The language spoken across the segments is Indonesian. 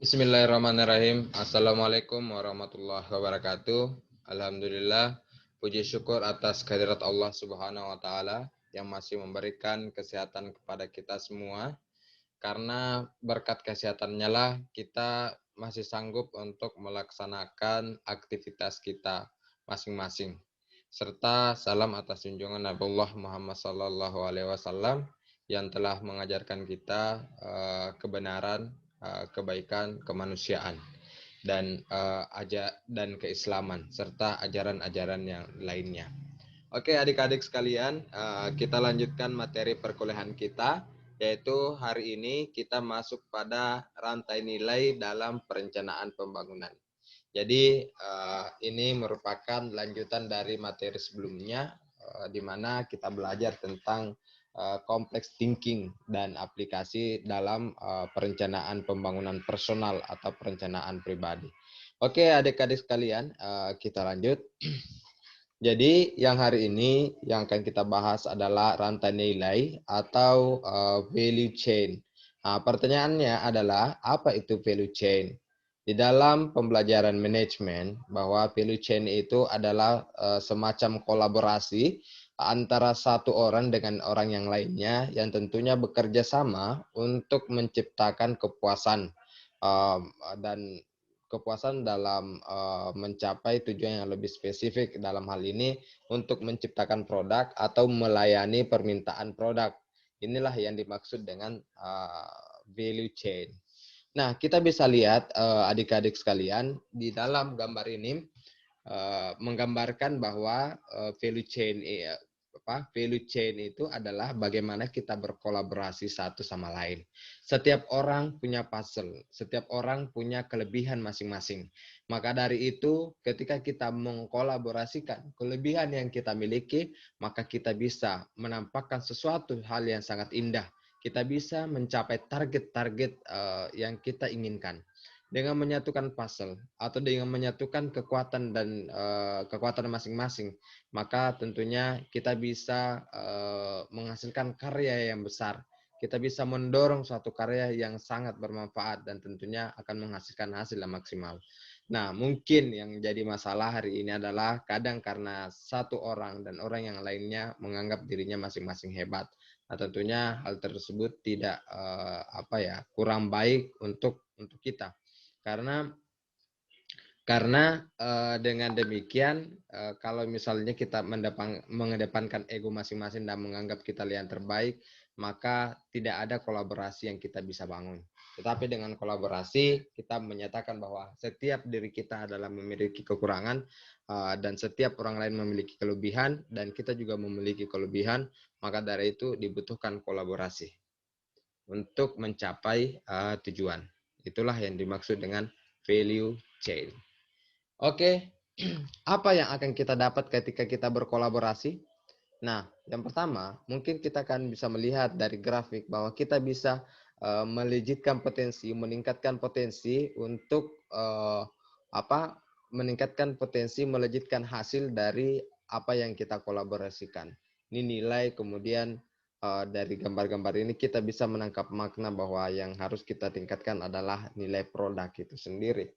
Bismillahirrahmanirrahim. Assalamualaikum warahmatullahi wabarakatuh. Alhamdulillah, puji syukur atas kehadirat Allah Subhanahu wa taala yang masih memberikan kesehatan kepada kita semua. Karena berkat kesehatannya lah kita masih sanggup untuk melaksanakan aktivitas kita masing-masing. Serta salam atas junjungan Nabiullah Muhammad SAW yang telah mengajarkan kita kebenaran, kebaikan, kemanusiaan dan keislaman serta ajaran-ajaran yang lainnya. Oke, adik-adik sekalian, kita lanjutkan materi perkuliahan kita, yaitu hari ini kita masuk pada rantai nilai dalam perencanaan pembangunan. Jadi ini merupakan lanjutan dari materi sebelumnya, di mana kita belajar tentang complex thinking dan aplikasi dalam perencanaan pembangunan personal atau perencanaan pribadi. Oke, adik-adik sekalian, kita lanjut. Jadi yang hari ini yang akan kita bahas adalah rantai nilai atau value chain. Nah, pertanyaannya adalah apa itu value chain? Di dalam pembelajaran manajemen bahwa value chain itu adalah semacam kolaborasi antara satu orang dengan orang yang lainnya yang tentunya bekerja sama untuk menciptakan kepuasan dan kepuasan dalam mencapai tujuan yang lebih spesifik, dalam hal ini untuk menciptakan produk atau melayani permintaan produk. Inilah yang dimaksud dengan value chain. Nah, kita bisa lihat adik-adik sekalian di dalam gambar ini menggambarkan bahwa value chain itu adalah bagaimana kita berkolaborasi satu sama lain. Setiap orang punya puzzle, setiap orang punya kelebihan masing-masing. Maka dari itu, ketika kita mengkolaborasikan kelebihan yang kita miliki, maka kita bisa menampakkan sesuatu hal yang sangat indah. Kita bisa mencapai target-target yang kita inginkan dengan menyatukan puzzle atau dengan menyatukan kekuatan dan kekuatan masing-masing, maka tentunya kita bisa menghasilkan karya yang besar. Kita bisa mendorong suatu karya yang sangat bermanfaat dan tentunya akan menghasilkan hasil yang maksimal. Nah, mungkin yang jadi masalah hari ini adalah kadang karena satu orang dan orang yang lainnya menganggap dirinya masing-masing hebat. Nah, tentunya hal tersebut tidak kurang baik untuk kita. Karena dengan demikian kalau misalnya kita mengedepankan ego masing-masing dan menganggap kita yang terbaik, maka tidak ada kolaborasi yang kita bisa bangun. Tetapi dengan kolaborasi kita menyatakan bahwa setiap diri kita adalah memiliki kekurangan dan setiap orang lain memiliki kelebihan dan kita juga memiliki kelebihan, maka dari itu dibutuhkan kolaborasi untuk mencapai tujuan. Itulah yang dimaksud dengan value chain. Oke, apa yang akan kita dapat ketika kita berkolaborasi? Nah, yang pertama, mungkin kita akan bisa melihat dari grafik bahwa kita bisa melejitkan potensi, meningkatkan potensi untuk meningkatkan potensi, melejitkan hasil dari apa yang kita kolaborasikan. Ini nilai, kemudian dari gambar-gambar ini kita bisa menangkap makna bahwa yang harus kita tingkatkan adalah nilai produk itu sendiri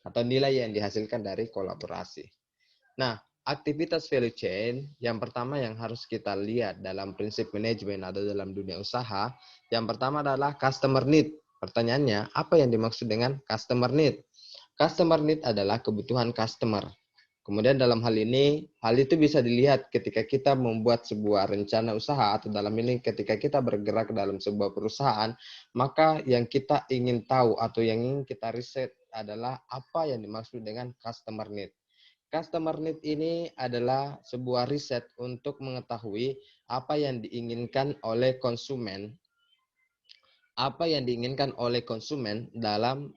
atau nilai yang dihasilkan dari kolaborasi. Nah, aktivitas value chain yang pertama yang harus kita lihat dalam prinsip manajemen atau dalam dunia usaha, yang pertama adalah customer need. Pertanyaannya, apa yang dimaksud dengan customer need? Customer need adalah kebutuhan customer. Kemudian dalam hal ini, hal itu bisa dilihat ketika kita membuat sebuah rencana usaha atau dalam ini ketika kita bergerak dalam sebuah perusahaan, maka yang kita ingin tahu atau yang ingin kita riset adalah apa yang dimaksud dengan customer need. Customer need ini adalah sebuah riset untuk mengetahui apa yang diinginkan oleh konsumen, dalam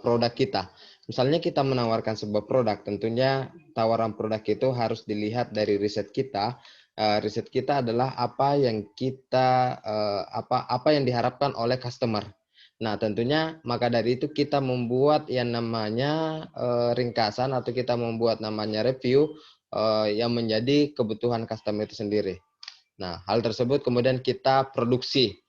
produk kita. Misalnya kita menawarkan sebuah produk, tentunya tawaran produk itu harus dilihat dari riset kita. Riset kita adalah apa yang diharapkan oleh customer. Nah, tentunya maka dari itu kita membuat yang namanya ringkasan atau kita membuat namanya review yang menjadi kebutuhan customer itu sendiri. Nah, hal tersebut kemudian kita produksi.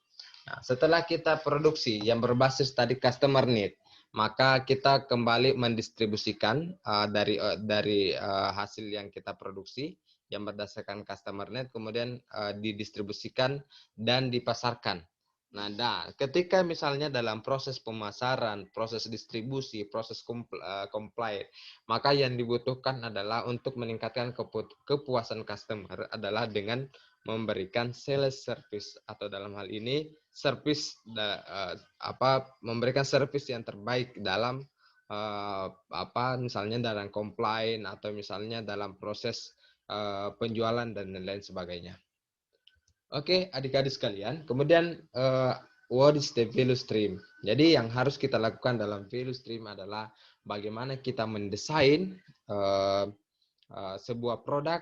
Nah, setelah kita produksi yang berbasis tadi customer need, maka kita kembali mendistribusikan dari hasil yang kita produksi yang berdasarkan customer need, kemudian didistribusikan dan dipasarkan. Nah, ketika misalnya dalam proses pemasaran, proses distribusi, proses comply, maka yang dibutuhkan adalah untuk meningkatkan kepuasan customer adalah dengan memberikan sales service, atau dalam hal ini service memberikan service yang terbaik dalam misalnya dalam complaint atau misalnya dalam proses penjualan dan lain-lain sebagainya. Oke, adik-adik sekalian, kemudian what is the value stream? Jadi yang harus kita lakukan dalam value stream adalah bagaimana kita mendesain sebuah produk.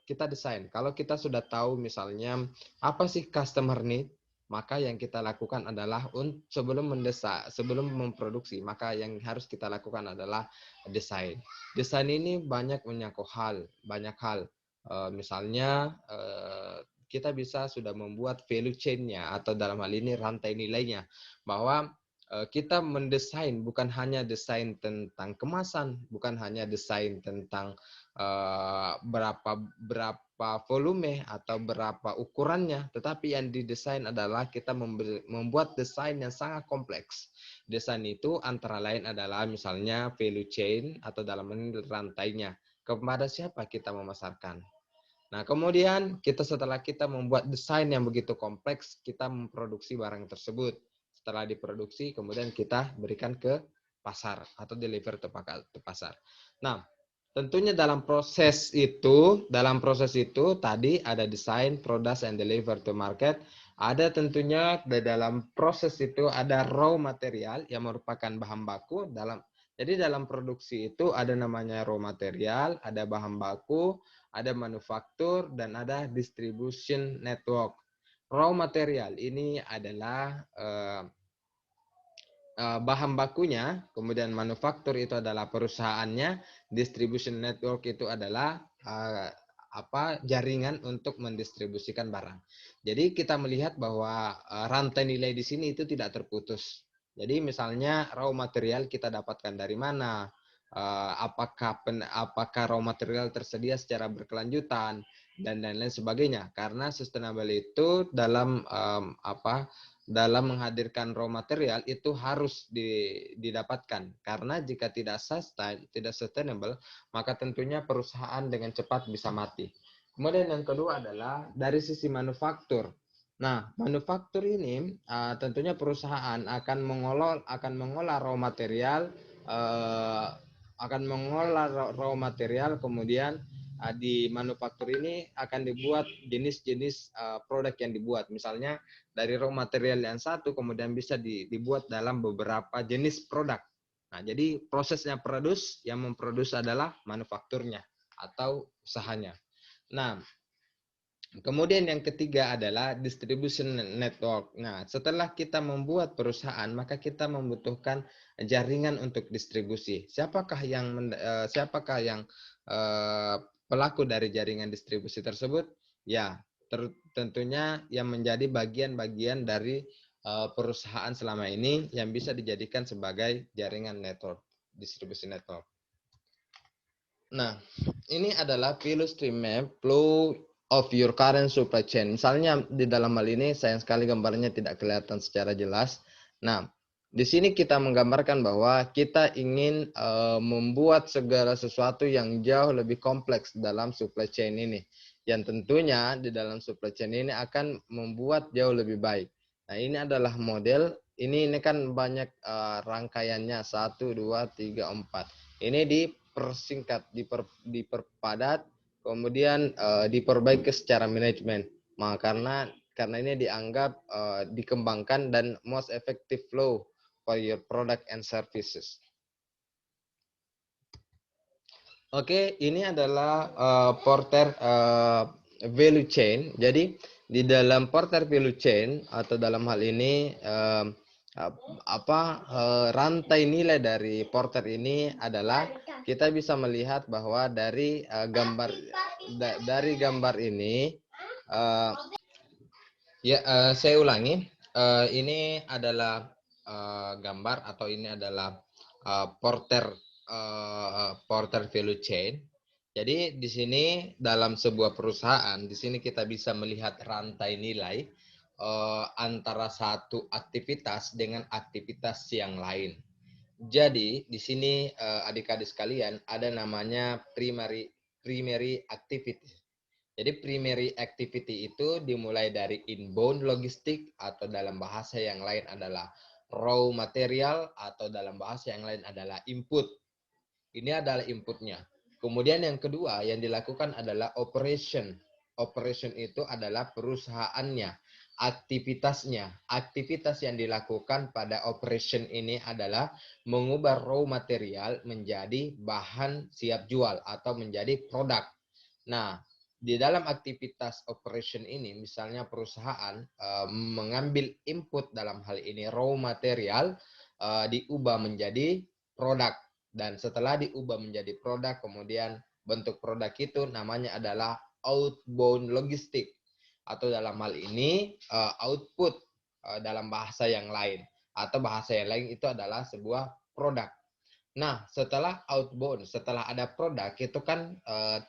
Kita desain. Kalau kita sudah tahu misalnya apa sih customer need, maka yang kita lakukan adalah sebelum memproduksi, maka yang harus kita lakukan adalah desain. Desain ini banyak menyangkut banyak hal. Misalnya kita bisa sudah membuat value chain-nya, atau dalam hal ini rantai nilainya, bahwa kita mendesain bukan hanya desain tentang kemasan, bukan hanya desain tentang berapa volume atau berapa ukurannya, tetapi yang didesain adalah kita membuat desain yang sangat kompleks. Desain itu antara lain adalah misalnya value chain, atau dalam ini rantainya, kepada siapa kita memasarkan. Nah, kemudian setelah kita membuat desain yang begitu kompleks, kita memproduksi barang tersebut. Setelah diproduksi, kemudian kita berikan ke pasar atau deliver ke pasar. Nah, tentunya dalam proses itu tadi ada desain, product, and deliver to market. Ada tentunya di dalam proses itu ada raw material yang merupakan bahan baku. Jadi dalam produksi itu ada namanya raw material, ada bahan baku, ada manufaktur, dan ada distribution network. Raw material ini adalah bahan bakunya, kemudian manufaktur itu adalah perusahaannya, distribution network itu adalah jaringan untuk mendistribusikan barang. Jadi kita melihat bahwa rantai nilai di sini itu tidak terputus. Jadi misalnya raw material kita dapatkan dari mana, apakah raw material tersedia secara berkelanjutan, dan lain-lain sebagainya. Karena sustainable itu dalam dalam menghadirkan raw material itu harus didapatkan. Karena jika tidak sustainable, maka tentunya perusahaan dengan cepat bisa mati. Kemudian yang kedua adalah dari sisi manufaktur. Nah, manufaktur ini tentunya perusahaan akan mengolah raw material, kemudian di manufaktur ini akan dibuat jenis-jenis produk yang dibuat. Misalnya dari raw material yang satu kemudian bisa dibuat dalam beberapa jenis produk. Nah, jadi prosesnya yang memproduksi adalah manufakturnya atau usahanya. Nah, kemudian yang ketiga adalah distribution network. Nah, setelah kita membuat perusahaan, maka kita membutuhkan jaringan untuk distribusi. Siapakah yang pelaku dari jaringan distribusi tersebut? Ya, tentunya yang menjadi bagian-bagian dari perusahaan selama ini yang bisa dijadikan sebagai jaringan network, distribusi network. Nah, ini adalah value stream map flow of your current supply chain. Misalnya di dalam hal ini sayang sekali gambarnya tidak kelihatan secara jelas. Nah, di sini kita menggambarkan bahwa kita ingin membuat segala sesuatu yang jauh lebih kompleks dalam supply chain ini. Yang tentunya di dalam supply chain ini akan membuat jauh lebih baik. Nah, ini adalah model. Ini kan banyak rangkaiannya 1, 2, 3, 4. Ini dipersingkat, diperpadat, kemudian diperbaiki secara manajemen. Karena ini dianggap dikembangkan dan most effective flow for your product and services. Oke, ini adalah Porter value chain. Jadi di dalam Porter value chain atau dalam hal ini rantai nilai dari Porter ini adalah kita bisa melihat bahwa dari gambar ini saya ulangi, Ini adalah gambar atau ini adalah Porter Porter value chain. Jadi di sini dalam sebuah perusahaan, di sini kita bisa melihat rantai nilai antara satu aktivitas dengan aktivitas yang lain. Jadi di sini adik-adik sekalian ada namanya primary activity. Jadi primary activity itu dimulai dari inbound logistik atau dalam bahasa yang lain adalah raw material atau dalam bahasa yang lain adalah input. Ini adalah inputnya. Kemudian yang kedua yang dilakukan adalah operation. Operation itu adalah perusahaannya, aktivitasnya. Aktivitas yang dilakukan pada operation ini adalah mengubah raw material menjadi bahan siap jual atau menjadi produk. Nah, di dalam aktivitas operation ini, misalnya perusahaan mengambil input dalam hal ini raw material diubah menjadi produk. Dan setelah diubah menjadi produk, kemudian bentuk produk itu namanya adalah outbound logistik. Atau dalam hal ini output dalam bahasa yang lain. Atau bahasa yang lain itu adalah sebuah produk. Nah, setelah outbound, setelah ada produk, itu kan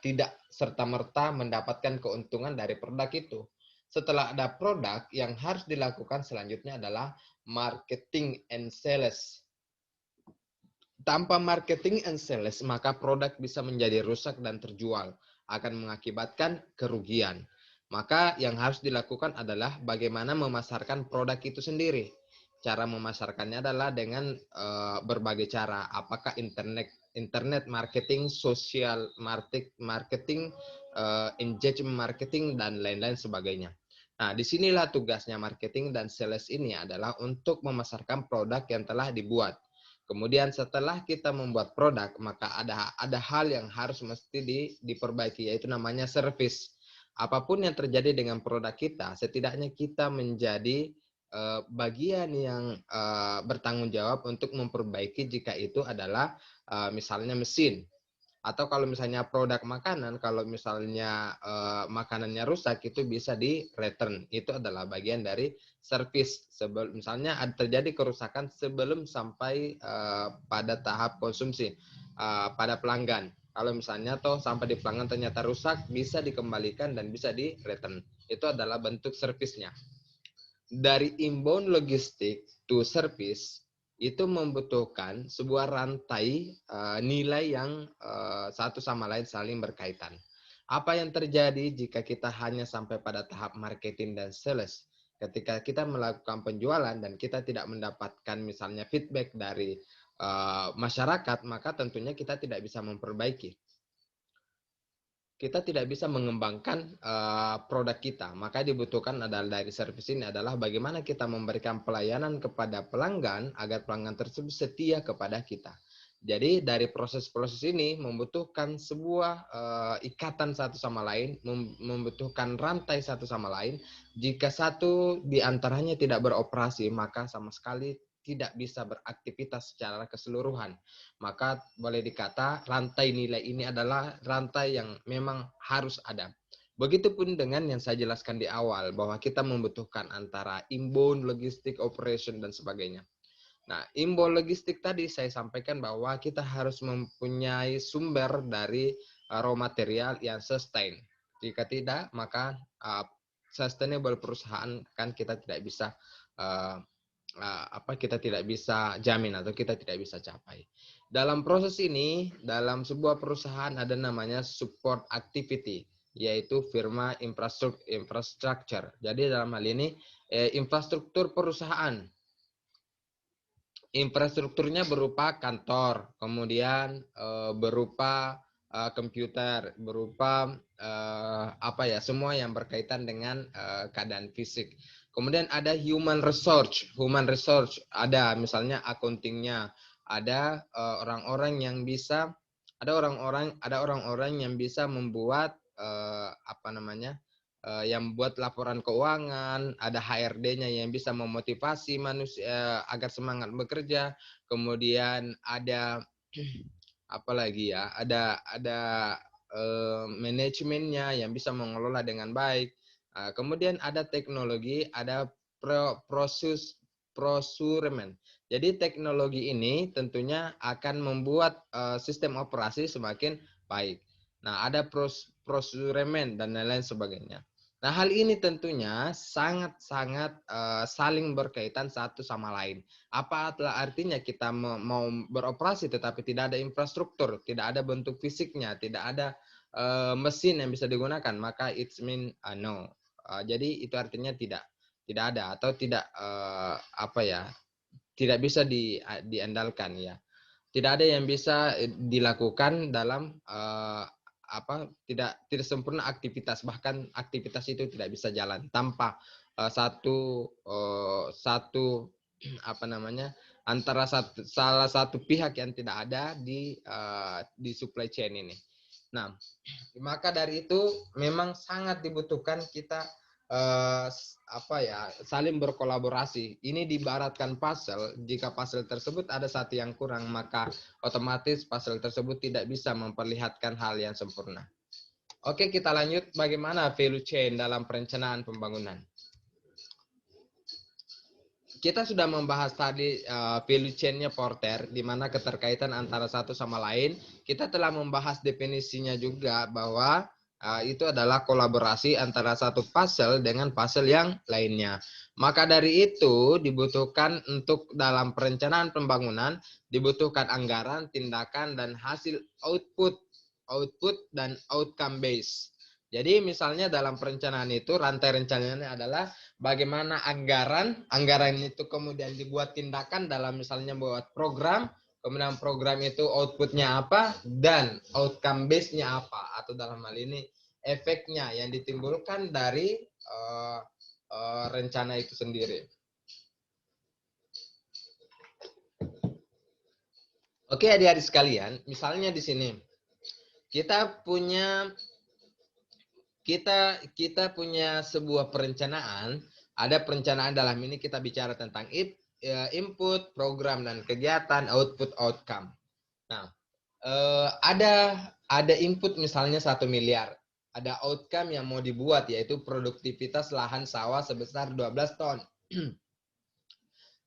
tidak serta-merta mendapatkan keuntungan dari produk itu. Setelah ada produk, yang harus dilakukan selanjutnya adalah marketing and sales. Tanpa marketing and sales, maka produk bisa menjadi rusak dan terjual, akan mengakibatkan kerugian. Maka yang harus dilakukan adalah bagaimana memasarkan produk itu sendiri. Cara memasarkannya adalah dengan berbagai cara, apakah internet marketing, social marketing, engagement marketing, dan lain-lain sebagainya. Nah, disinilah tugasnya marketing dan sales ini adalah untuk memasarkan produk yang telah dibuat. Kemudian setelah kita membuat produk, maka ada hal yang harus mesti diperbaiki, yaitu namanya service. Apapun yang terjadi dengan produk kita, setidaknya kita menjadi bagian yang bertanggung jawab untuk memperbaiki jika itu adalah misalnya mesin. Atau kalau misalnya produk makanan, kalau misalnya makanannya rusak, itu bisa di return. Itu adalah bagian dari service. Misalnya terjadi kerusakan sebelum sampai pada tahap konsumsi, pada pelanggan. Kalau misalnya toh sampai di pelanggan ternyata rusak, bisa dikembalikan dan bisa di return. Itu adalah bentuk servisnya. Dari inbound logistik to service itu membutuhkan sebuah rantai nilai yang satu sama lain saling berkaitan. Apa yang terjadi jika kita hanya sampai pada tahap marketing dan sales? Ketika kita melakukan penjualan dan kita tidak mendapatkan misalnya feedback dari masyarakat, maka tentunya kita tidak bisa memperbaiki, kita tidak bisa mengembangkan produk kita. Maka dibutuhkan adalah dari servis ini adalah bagaimana kita memberikan pelayanan kepada pelanggan agar pelanggan tersebut setia kepada kita. Jadi dari proses-proses ini membutuhkan sebuah ikatan satu sama lain, membutuhkan rantai satu sama lain. Jika satu di antaranya tidak beroperasi, maka sama sekali tidak bisa beraktivitas secara keseluruhan. Maka boleh dikata rantai nilai ini adalah rantai yang memang harus ada. Begitupun dengan yang saya jelaskan di awal, bahwa kita membutuhkan antara inbound, logistik, operation, dan sebagainya. Nah, inbound logistik tadi saya sampaikan bahwa kita harus mempunyai sumber dari raw material yang sustain. Jika tidak, maka sustainable perusahaan kan kita tidak bisa kita tidak bisa jamin atau kita tidak bisa capai. Dalam proses ini, dalam sebuah perusahaan ada namanya support activity, yaitu firma infrastructure. Jadi dalam hal ini infrastruktur perusahaan. Infrastrukturnya berupa kantor, kemudian berupa komputer, berupa semua yang berkaitan dengan keadaan fisik. Kemudian ada human resource ada misalnya accountingnya, ada orang-orang yang bisa, ada orang-orang yang bisa membuat yang buat laporan keuangan, ada HRD-nya yang bisa memotivasi manusia agar semangat bekerja, kemudian ada apalagi ya, ada manajemennya yang bisa mengelola dengan baik, kemudian ada teknologi, ada prosuremen. Jadi teknologi ini tentunya akan membuat sistem operasi semakin baik. Nah, ada prosuremen dan lain-lain sebagainya. Nah, hal ini tentunya sangat-sangat saling berkaitan satu sama lain. Apa artinya kita mau beroperasi tetapi tidak ada infrastruktur, tidak ada bentuk fisiknya, tidak ada mesin yang bisa digunakan, maka it's mean no. Jadi itu artinya tidak ada atau tidak tidak bisa diandalkan ya. Tidak ada yang bisa dilakukan dalam tidak sempurna aktivitas, bahkan aktivitas itu tidak bisa jalan tanpa satu antara salah satu pihak yang tidak ada di supply chain ini. Nah, maka dari itu memang sangat dibutuhkan kita saling berkolaborasi. Ini diibaratkan puzzle. Jika puzzle tersebut ada satu yang kurang, maka otomatis puzzle tersebut tidak bisa memperlihatkan hal yang sempurna. Oke, kita lanjut. Bagaimana value chain dalam perencanaan pembangunan? Kita sudah membahas tadi value chain-nya Porter, di mana keterkaitan antara satu sama lain. Kita telah membahas definisinya juga bahwa itu adalah kolaborasi antara satu puzzle dengan puzzle yang lainnya. Maka dari itu dibutuhkan untuk dalam perencanaan pembangunan, dibutuhkan anggaran, tindakan, dan hasil output dan outcome base. Jadi misalnya dalam perencanaan itu rantai rencananya adalah bagaimana anggaran itu kemudian dibuat tindakan dalam misalnya buat program, kemudian program itu outputnya apa dan outcome base-nya apa, atau dalam hal ini efeknya yang ditimbulkan dari rencana itu sendiri. Oke, adik-adik sekalian, misalnya di sini kita punya sebuah perencanaan. Ada perencanaan dalam ini kita bicara tentang input, program dan kegiatan, output, outcome. Nah, ada input misalnya 1 miliar. Ada outcome yang mau dibuat yaitu produktivitas lahan sawah sebesar 12 ton.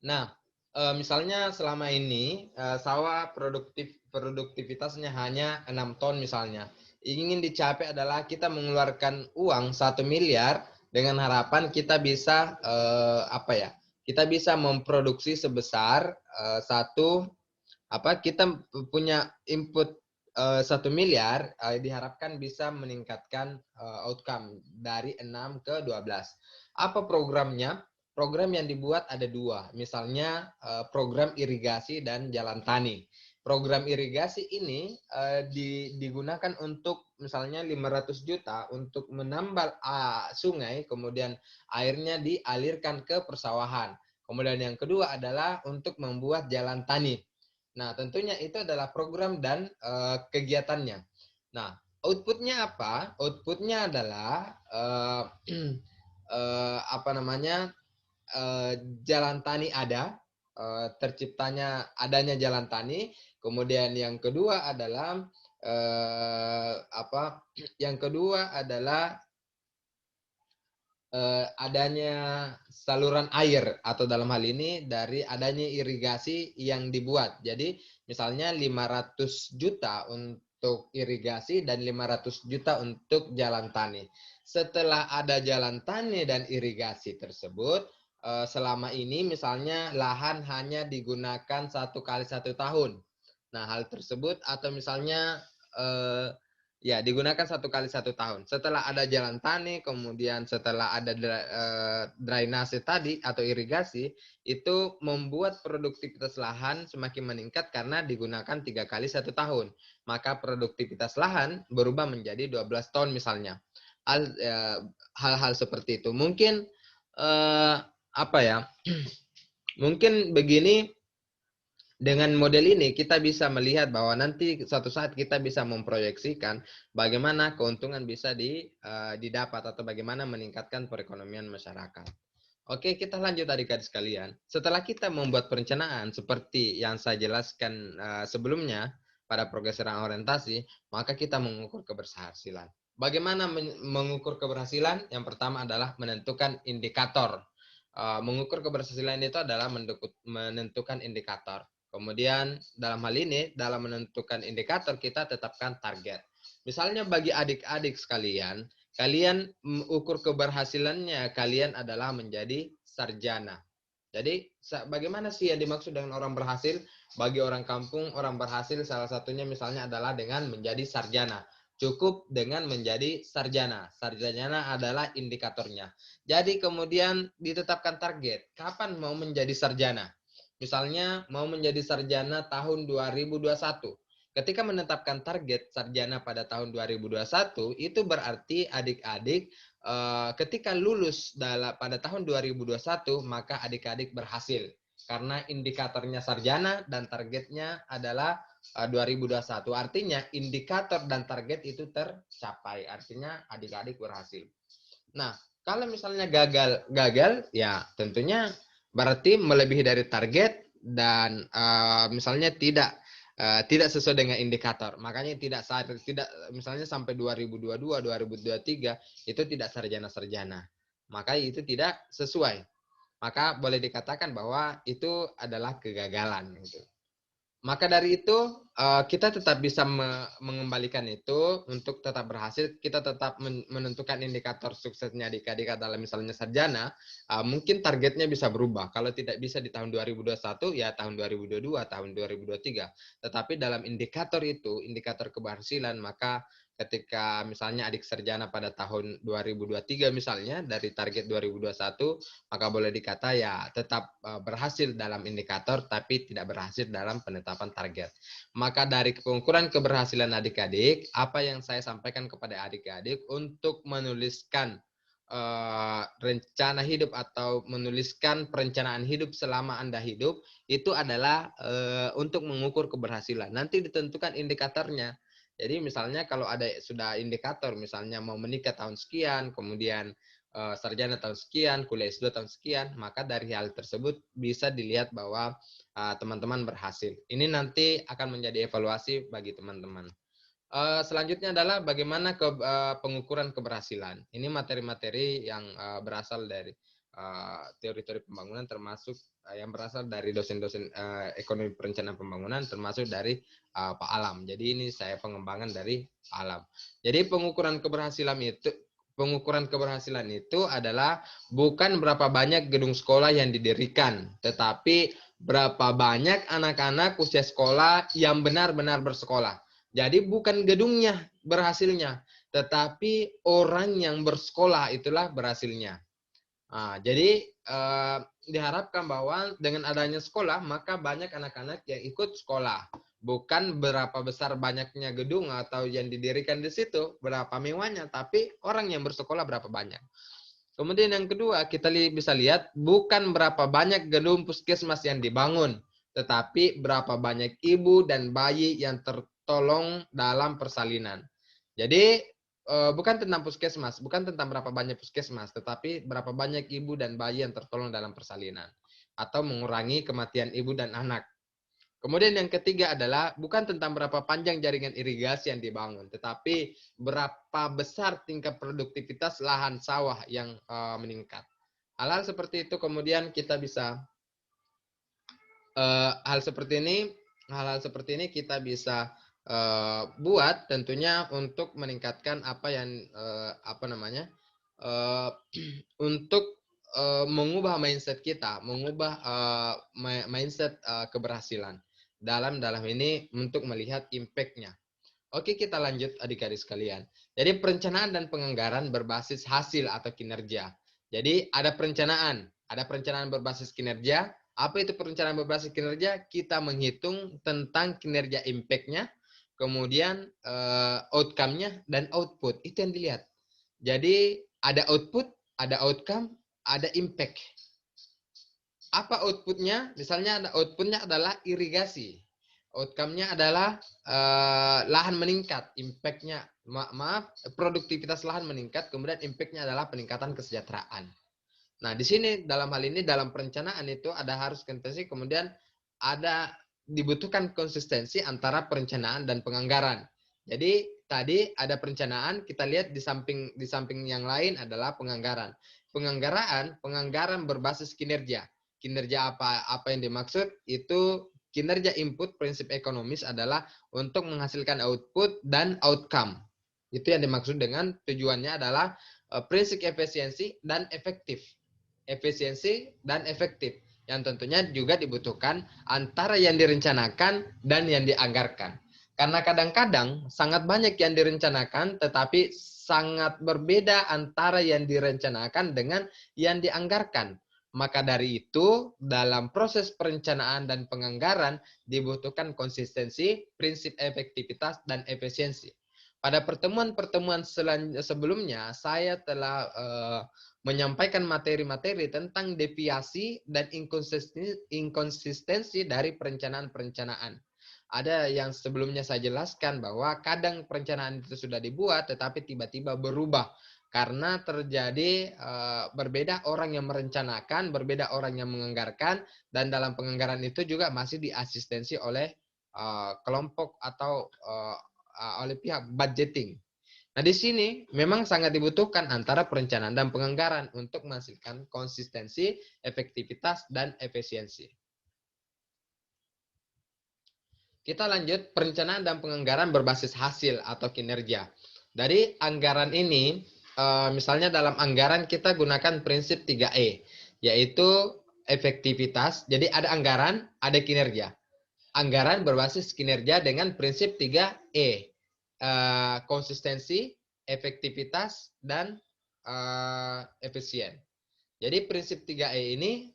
Nah, misalnya selama ini sawah produktivitasnya hanya 6 ton misalnya. Ingin dicapai adalah kita mengeluarkan uang 1 miliar dengan harapan kita bisa kita bisa memproduksi sebesar kita punya input 1 miliar, diharapkan bisa meningkatkan outcome dari 6 ke 12. Apa programnya? Program yang dibuat ada 2, misalnya program irigasi dan jalan tani. Program irigasi ini digunakan untuk misalnya 500 juta untuk menambal sungai, kemudian airnya dialirkan ke persawahan. Kemudian yang kedua adalah untuk membuat jalan tani. Nah, tentunya itu adalah program dan kegiatannya. Nah, outputnya apa? Outputnya adalah jalan tani ada, terciptanya adanya jalan tani. Kemudian yang kedua adalah adanya saluran air, atau dalam hal ini dari adanya irigasi yang dibuat. Jadi misalnya 500 juta untuk irigasi dan 500 juta untuk jalan tani. Setelah ada jalan tani dan irigasi tersebut, selama ini misalnya lahan hanya digunakan 1 kali 1 tahun. Nah, hal tersebut atau misalnya digunakan 1 kali 1 tahun. Setelah ada jalan tani, kemudian setelah ada drainase tadi atau irigasi, itu membuat produktivitas lahan semakin meningkat karena digunakan 3 kali 1 tahun. Maka produktivitas lahan berubah menjadi 12 ton misalnya. Hal-hal seperti itu. Mungkin mungkin begini. Dengan model ini kita bisa melihat bahwa nanti suatu saat kita bisa memproyeksikan bagaimana keuntungan bisa didapat atau bagaimana meningkatkan perekonomian masyarakat. Oke, kita lanjut adik-adik sekalian. Setelah kita membuat perencanaan seperti yang saya jelaskan sebelumnya pada pergeseran orientasi, maka kita mengukur keberhasilan. Bagaimana mengukur keberhasilan? Yang pertama adalah menentukan indikator. mengukur keberhasilan itu adalah menentukan indikator. Kemudian dalam hal ini, dalam menentukan indikator, kita tetapkan target. Misalnya bagi adik-adik sekalian, kalian ukur keberhasilannya, kalian adalah menjadi sarjana. Jadi, bagaimana sih yang dimaksud dengan orang berhasil? Bagi orang kampung, orang berhasil salah satunya misalnya adalah dengan menjadi sarjana. Cukup dengan menjadi sarjana. Sarjana adalah indikatornya. Jadi kemudian ditetapkan target. Kapan mau menjadi sarjana? Misalnya mau menjadi sarjana tahun 2021. Ketika menetapkan target sarjana pada tahun 2021, itu berarti adik-adik ketika lulus pada tahun 2021, maka adik-adik berhasil. Karena indikatornya sarjana dan targetnya adalah 2021. Artinya indikator dan target itu tercapai. Artinya adik-adik berhasil. Nah, kalau misalnya gagal ya tentunya berarti melebihi dari target dan misalnya tidak sesuai dengan indikator. Makanya tidak misalnya sampai 2022, 2023 itu tidak sarjana-sarjana. Maka itu tidak sesuai. Maka boleh dikatakan bahwa itu adalah kegagalan gitu. Maka dari itu kita tetap bisa mengembalikan itu untuk tetap berhasil. Kita tetap menentukan indikator suksesnya adik-adik adalah misalnya sarjana. Mungkin targetnya bisa berubah. Kalau tidak bisa di tahun 2021 ya tahun 2022, tahun 2023. Tetapi dalam indikator itu, indikator keberhasilan, maka ketika misalnya adik sarjana pada tahun 2023 misalnya dari target 2021, maka boleh dikata ya tetap berhasil dalam indikator tapi tidak berhasil dalam penetapan target. Maka dari pengukuran keberhasilan adik-adik, apa yang saya sampaikan kepada adik-adik untuk menuliskan rencana hidup atau menuliskan perencanaan hidup selama Anda hidup itu adalah untuk mengukur keberhasilan. Nanti ditentukan indikatornya. Jadi misalnya kalau ada sudah indikator, misalnya mau menikah tahun sekian, kemudian sarjana tahun sekian, kuliah S2 tahun sekian, maka dari hal tersebut bisa dilihat bahwa teman-teman berhasil. Ini nanti akan menjadi evaluasi bagi teman-teman. Selanjutnya adalah bagaimana pengukuran keberhasilan. Ini materi-materi yang berasal dari teori-teori pembangunan, termasuk yang berasal dari dosen-dosen ekonomi perencanaan pembangunan, termasuk dari Pak Alam. Jadi ini saya pengembangan dari Pak Alam. Jadi pengukuran keberhasilan itu adalah bukan berapa banyak gedung sekolah yang didirikan, tetapi berapa banyak anak-anak usia sekolah yang benar-benar bersekolah. Jadi bukan gedungnya berhasilnya, tetapi orang yang bersekolah itulah berhasilnya. Jadi diharapkan bahwa dengan adanya sekolah, maka banyak anak-anak yang ikut sekolah. Bukan berapa besar banyaknya gedung atau yang didirikan di situ, berapa mewahnya, tapi orang yang bersekolah berapa banyak. Kemudian yang kedua, kita bisa lihat bukan berapa banyak gedung puskesmas yang dibangun, tetapi berapa banyak ibu dan bayi yang tertolong dalam persalinan. Jadi bukan tentang puskesmas, bukan tentang berapa banyak puskesmas, tetapi berapa banyak ibu dan bayi yang tertolong dalam persalinan atau mengurangi kematian ibu dan anak. Kemudian yang ketiga adalah bukan tentang berapa panjang jaringan irigasi yang dibangun, tetapi berapa besar tingkat produktivitas lahan sawah yang meningkat. Hal-hal seperti itu kemudian kita bisa hal-hal seperti ini kita bisa buat tentunya untuk meningkatkan untuk mengubah mindset kita, mengubah mindset keberhasilan dalam ini untuk melihat impact-nya. Oke, kita lanjut adik-adik sekalian. Jadi perencanaan dan penganggaran berbasis hasil atau kinerja. Jadi ada perencanaan berbasis kinerja. Apa itu perencanaan berbasis kinerja? Kita menghitung tentang kinerja impact-nya, kemudian outcome-nya dan output. Itu yang dilihat. Jadi ada output, ada outcome, ada impact. Apa outputnya? Misalnya ada outputnya adalah irigasi. Outcome-nya adalah lahan meningkat. Impact-nya, produktivitas lahan meningkat. Kemudian impact-nya adalah peningkatan kesejahteraan. Nah, di sini dalam hal ini dalam perencanaan itu ada harus konsistensi, kemudian ada dibutuhkan konsistensi antara perencanaan dan penganggaran. Jadi tadi ada perencanaan, kita lihat di samping yang lain adalah penganggaran. penganggaran berbasis kinerja. Kinerja apa yang dimaksud? Itu kinerja input prinsip ekonomis adalah untuk menghasilkan output dan outcome. Itu yang dimaksud dengan tujuannya adalah prinsip efisiensi dan efektif. Efisiensi dan efektif. Yang tentunya juga dibutuhkan antara yang direncanakan dan yang dianggarkan. Karena kadang-kadang sangat banyak yang direncanakan tetapi sangat berbeda antara yang direncanakan dengan yang dianggarkan. Maka dari itu, dalam proses perencanaan dan penganggaran dibutuhkan konsistensi, prinsip efektivitas, dan efisiensi. Pada pertemuan-pertemuan sebelumnya, saya telah menyampaikan materi-materi tentang deviasi dan inkonsistensi dari perencanaan-perencanaan. Ada yang sebelumnya saya jelaskan bahwa kadang perencanaan itu sudah dibuat tetapi tiba-tiba berubah karena terjadi berbeda orang yang merencanakan, berbeda orang yang menganggarkan, dan dalam penganggaran itu juga masih diasistensi oleh kelompok atau oleh pihak budgeting. Nah, di sini memang sangat dibutuhkan antara perencanaan dan penganggaran untuk menghasilkan konsistensi, efektivitas, dan efisiensi. Kita lanjut perencanaan dan penganggaran berbasis hasil atau kinerja. Dari anggaran ini, misalnya dalam anggaran kita gunakan prinsip 3E, yaitu efektivitas. Jadi ada anggaran, ada kinerja. Anggaran berbasis kinerja dengan prinsip 3E, konsistensi, efektivitas, dan efisien. Jadi prinsip 3E ini,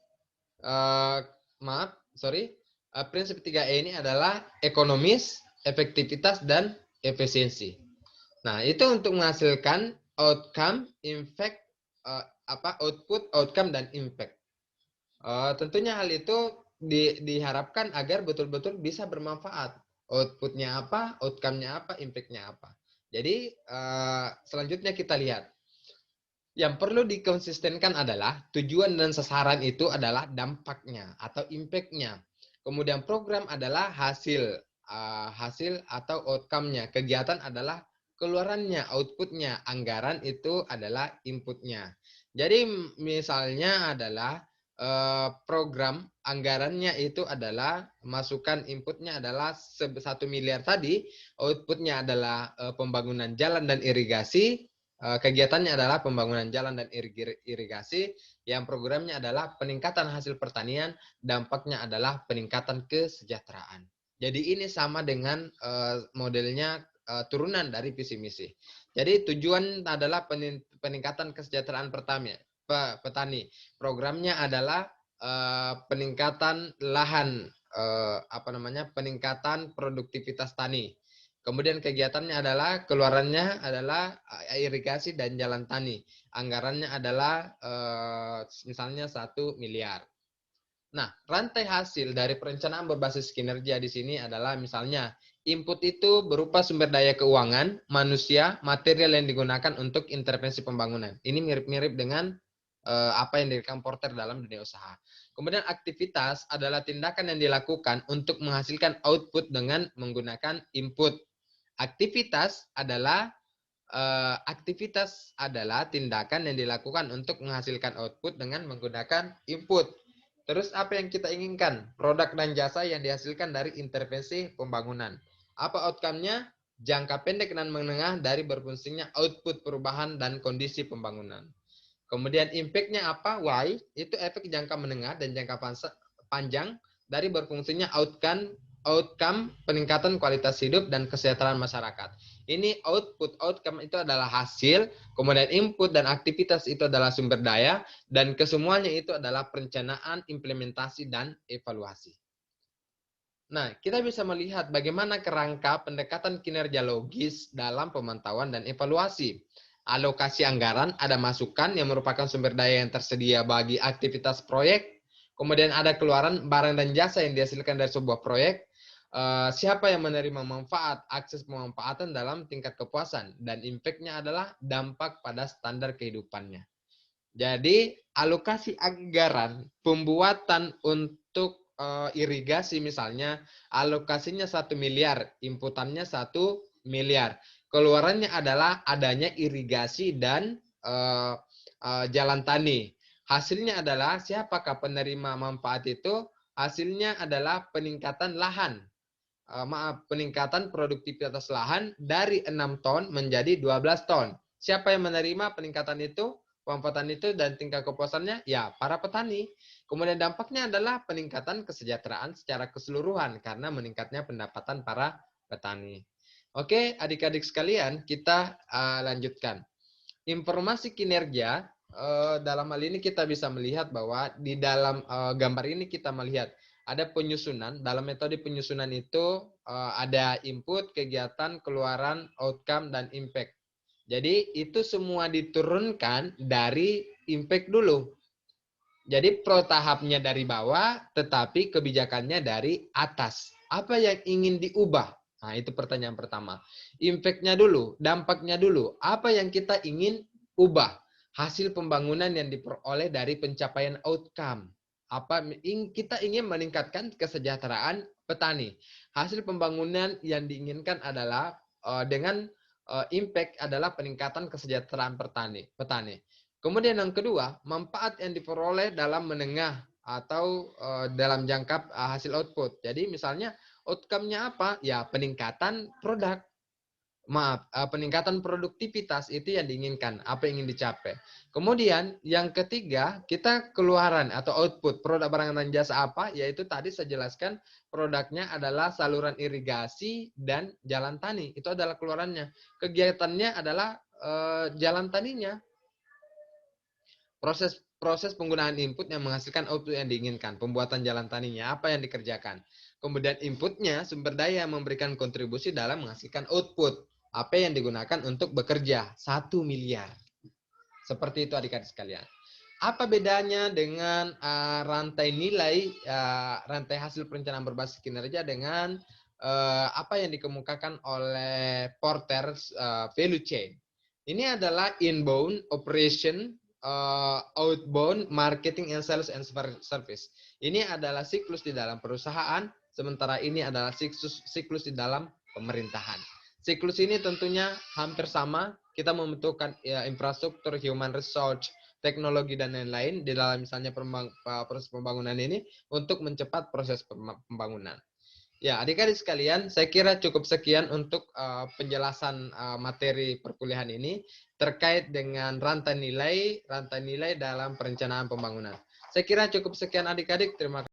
prinsip 3E ini adalah ekonomis, efektivitas, dan efisiensi. Nah, itu untuk menghasilkan outcome, impact, output, outcome, dan impact. Tentunya hal itu diharapkan agar betul-betul bisa bermanfaat. Outputnya apa, outcome-nya apa, impact-nya apa. Jadi, selanjutnya kita lihat. Yang perlu dikonsistenkan adalah tujuan dan sasaran itu adalah dampaknya atau impact-nya. Kemudian program adalah hasil atau outcome-nya. Kegiatan adalah keluarannya, output-nya. Anggaran itu adalah input-nya. Jadi misalnya adalah program anggarannya itu adalah masukan inputnya adalah 1 miliar tadi, outputnya adalah pembangunan jalan dan irigasi. Kegiatannya adalah pembangunan jalan dan irigasi, yang programnya adalah peningkatan hasil pertanian, dampaknya adalah peningkatan kesejahteraan. Jadi ini sama dengan modelnya turunan dari visi misi. Jadi tujuan adalah peningkatan kesejahteraan petani. Programnya adalah peningkatan lahan, peningkatan produktivitas tani. Kemudian kegiatannya adalah keluarannya adalah irigasi dan jalan tani. Anggarannya adalah misalnya 1 miliar. Nah, rantai hasil dari perencanaan berbasis kinerja di sini adalah misalnya input itu berupa sumber daya keuangan, manusia, material yang digunakan untuk intervensi pembangunan. Ini mirip-mirip dengan apa yang direkam Porter dalam dunia usaha. Kemudian aktivitas adalah tindakan yang dilakukan untuk menghasilkan output dengan menggunakan input. Aktivitas adalah tindakan yang dilakukan untuk menghasilkan output dengan menggunakan input. Terus apa yang kita inginkan? Produk dan jasa yang dihasilkan dari intervensi pembangunan. Apa outcome-nya? Jangka pendek dan menengah dari berfungsinya output perubahan dan kondisi pembangunan. Kemudian impact-nya apa? Y, itu efek jangka menengah dan jangka panjang dari berfungsinya outcome peningkatan kualitas hidup dan kesejahteraan masyarakat. Ini outcome itu adalah hasil, kemudian input dan aktivitas itu adalah sumber daya, dan kesemuanya itu adalah perencanaan, implementasi, dan evaluasi. Nah, kita bisa melihat bagaimana kerangka pendekatan kinerja logis dalam pemantauan dan evaluasi. Alokasi anggaran, ada masukan yang merupakan sumber daya yang tersedia bagi aktivitas proyek, kemudian ada keluaran barang dan jasa yang dihasilkan dari sebuah proyek, siapa yang menerima manfaat, akses pemanfaatan dalam tingkat kepuasan, dan impact-nya adalah dampak pada standar kehidupannya. Jadi alokasi anggaran pembuatan untuk irigasi misalnya, alokasinya 1 miliar, inputannya 1 miliar. Keluarannya adalah adanya irigasi dan jalan tani. Hasilnya adalah siapakah penerima manfaat itu? Hasilnya adalah peningkatan lahan. Peningkatan produktivitas lahan dari 6 ton menjadi 12 ton. Siapa yang menerima peningkatan itu, pemanfaatan itu, dan tingkat kepuasannya? Ya, para petani. Kemudian dampaknya adalah peningkatan kesejahteraan secara keseluruhan karena meningkatnya pendapatan para petani. Oke, adik-adik sekalian, kita lanjutkan. Informasi kinerja, dalam hal ini kita bisa melihat bahwa di dalam gambar ini kita melihat ada penyusunan. Dalam metode penyusunan itu ada input, kegiatan, keluaran, outcome, dan impact. Jadi itu semua diturunkan dari impact dulu. Jadi pro tahapnya dari bawah, tetapi kebijakannya dari atas. Apa yang ingin diubah? Nah, itu pertanyaan pertama. Impact-nya dulu, dampaknya dulu. Apa yang kita ingin ubah? Hasil pembangunan yang diperoleh dari pencapaian outcome. Kita ingin meningkatkan kesejahteraan petani. Hasil pembangunan yang diinginkan adalah dengan impact adalah peningkatan kesejahteraan petani. Kemudian yang kedua, manfaat yang diperoleh dalam menengah atau dalam jangka hasil output. Jadi misalnya outcome-nya apa? Ya peningkatan produk. Peningkatan produktivitas itu yang diinginkan, apa yang ingin dicapai. Kemudian yang ketiga, kita keluaran atau output produk barang dan jasa apa? Yaitu tadi saya jelaskan produknya adalah saluran irigasi dan jalan tani. Itu adalah keluarannya. Kegiatannya adalah jalan taninya. Proses penggunaan input yang menghasilkan output yang diinginkan. Pembuatan jalan taninya, apa yang dikerjakan. Kemudian inputnya, sumber daya yang memberikan kontribusi dalam menghasilkan output. Apa yang digunakan untuk bekerja? 1 miliar. Seperti itu adik-adik sekalian. Apa bedanya dengan rantai nilai, rantai hasil perencanaan berbasis kinerja dengan apa yang dikemukakan oleh Porter value chain? Ini adalah inbound operation, outbound marketing and sales and service. Ini adalah siklus di dalam perusahaan, sementara ini adalah siklus di dalam pemerintahan. Siklus ini tentunya hampir sama. Kita membutuhkan infrastruktur, human resource, teknologi, dan lain-lain di dalam misalnya proses pembangunan ini untuk mencepat proses pembangunan. Ya, adik-adik sekalian, saya kira cukup sekian untuk penjelasan materi perkuliahan ini terkait dengan rantai nilai dalam perencanaan pembangunan. Saya kira cukup sekian adik-adik. Terima kasih.